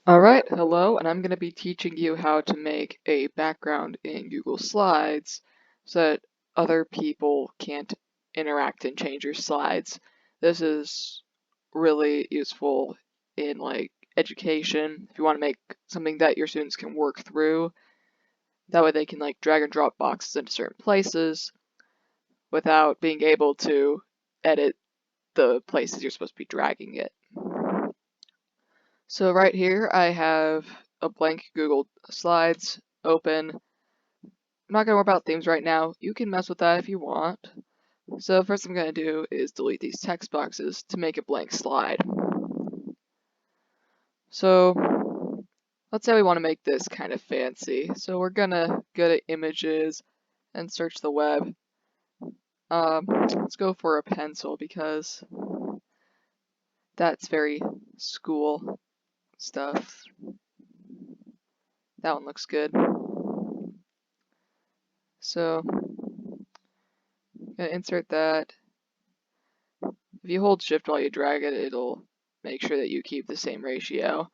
Alright, hello, and I'm going to be teaching you how to make a background in Google Slides so that other people can't interact and change your slides. This is really useful in education if you want to make something that your students can work through. That way they can drag and drop boxes into certain places without being able to edit the places you're supposed to be dragging it. So right here I have a blank Google Slides open. I'm not going to worry about themes right now. You can mess with that if you want. So first I'm going to do is delete these text boxes to make a blank slide. So let's say we want to make this kind of fancy. So we're going to go to images and search the web. Let's go for a pencil because that's very school stuff. That one looks good. So I'm going to insert that. If you hold shift while you drag it, it'll make sure that you keep the same ratio.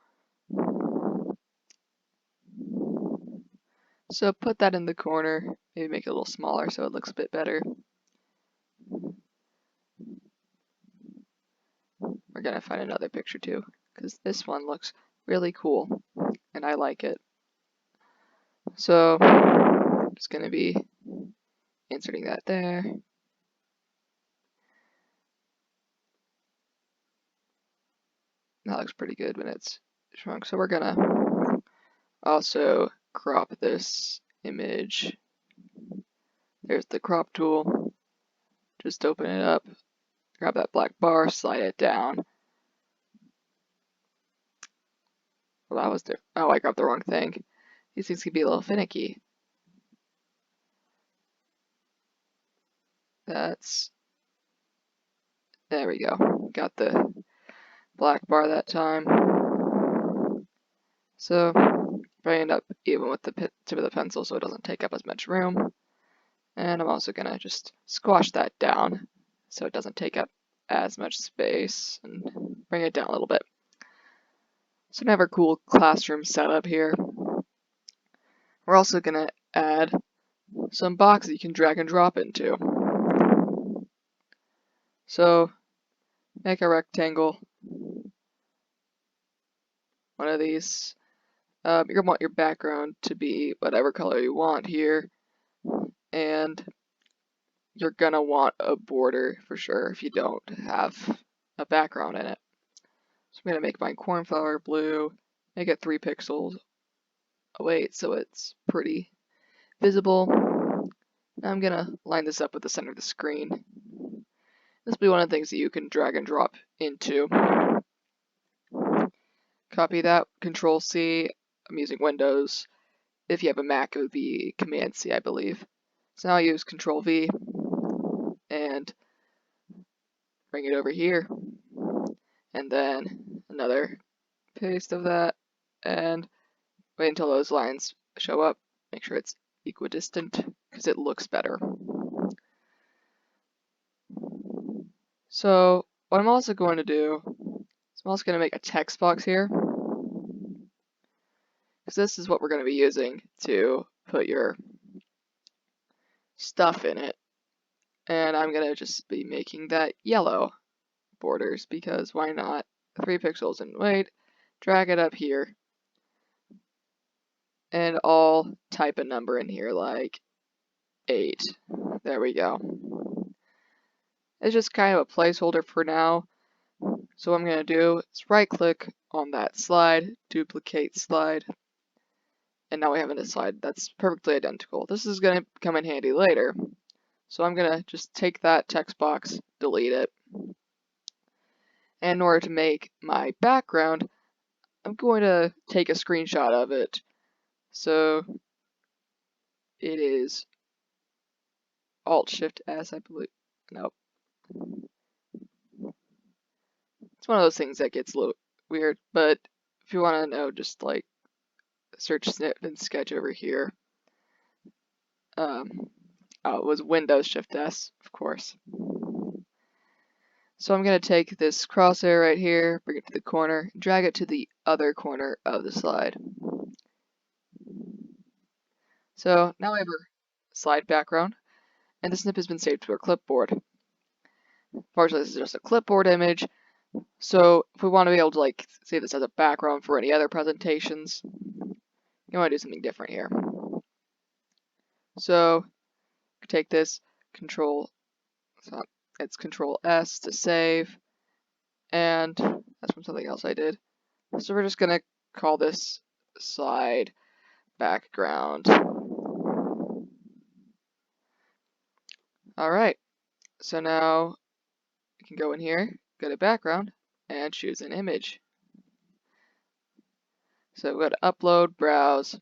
So put that in the corner, maybe make it a little smaller so it looks a bit better. We're gonna find another picture too, because this one looks really cool, and I like it. So I'm just gonna be inserting that there. That looks pretty good when it's shrunk. So we're gonna also crop this image. There's the crop tool. Just open it up, grab that black bar, slide it down. Well, that was different. Oh, I grabbed the wrong thing. These things can be a little finicky. There we go. Got the black bar that time. So I end up even with the tip of the pencil so it doesn't take up as much room. And I'm also gonna just squash that down so it doesn't take up as much space and bring it down a little bit. So we have our cool classroom setup here. We're also gonna add some boxes you can drag and drop into. So make a rectangle, one of these. You're gonna want your background to be whatever color you want here, and you're gonna want a border for sure if you don't have a background in it. So I'm gonna make my cornflower blue, make it 3 pixels away so it's pretty visible. Now I'm gonna line this up with the center of the screen. This will be one of the things that you can drag and drop into. Copy that, Control C. I'm using Windows. If you have a Mac, it would be Command C, I believe. So now I use Control V and bring it over here. And then another paste of that and wait until those lines show up. Make sure it's equidistant because it looks better. So what I'm also going to do is I'm also going to make a text box here because this is what we're going to be using to put your stuff in it. And I'm going to just be making that yellow borders because why not? 3 pixels and wait, drag it up here. And I'll type a number in here like 8. There we go. It's just kind of a placeholder for now. So what I'm going to do is right click on that slide, duplicate slide, and now we have a slide that's perfectly identical. This is going to come in handy later. So I'm going to just take that text box, delete it. And in order to make my background, I'm going to take a screenshot of it. So it is Alt-Shift-S, I believe. Nope. It's one of those things that gets a little weird, but if you want to know, just search snip and sketch over here. Oh, it was Windows Shift S, of course. So I'm going to take this crosshair right here, bring it to the corner, drag it to the other corner of the slide. So now I have our slide background, and the snip has been saved to our clipboard. Fortunately, this is just a clipboard image, so if we want to be able to like save this as a background for any other presentations, you want to do something different here. So take this, it's Control S to save, and that's from something else I did. So we're just gonna call this slide background. Alright, so now you can go in here, go to background, and choose an image. So go to upload, browse,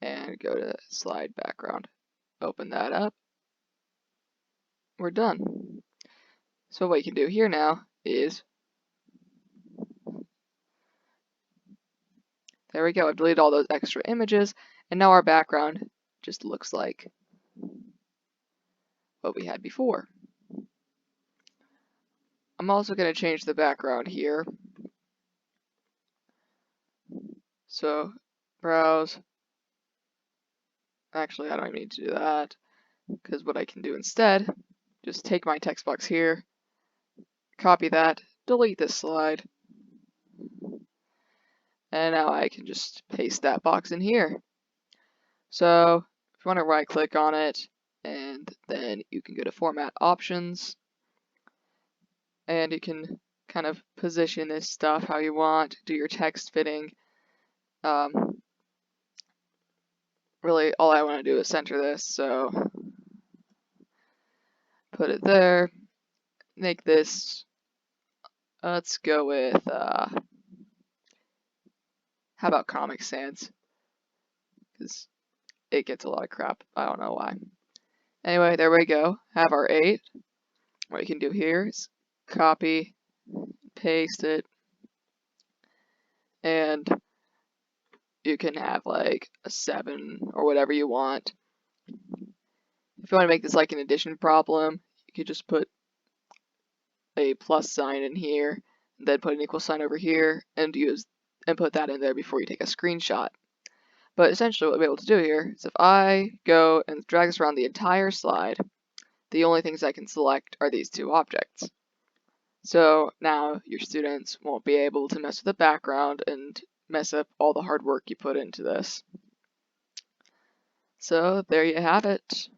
and go to slide background. Open that up. We're done. So what you can do here now is, there we go, I've deleted all those extra images, and now our background just looks like what we had before. I'm also going to change the background here. So browse. Actually, I don't even need to do that, because what I can do instead, just take my text box here, copy that, delete this slide, and now I can just paste that box in here. So if you want to right click on it, and then you can go to Format Options, and you can kind of position this stuff how you want, do your text fitting. Really, all I want to do is center this, so put it there, make this, let's go with, how about Comic Sans? Because it gets a lot of crap, I don't know why. Anyway, there we go, have our 8. What you can do here is copy, paste it, and you can have like a 7 or whatever you want. If you want to make this like an addition problem, you could just put a plus sign in here, then put an equal sign over here, and put that in there before you take a screenshot. But essentially what we'll be able to do here is if I go and drag this around the entire slide, the only things I can select are these 2 objects. So now your students won't be able to mess with the background and mess up all the hard work you put into this. So there you have it.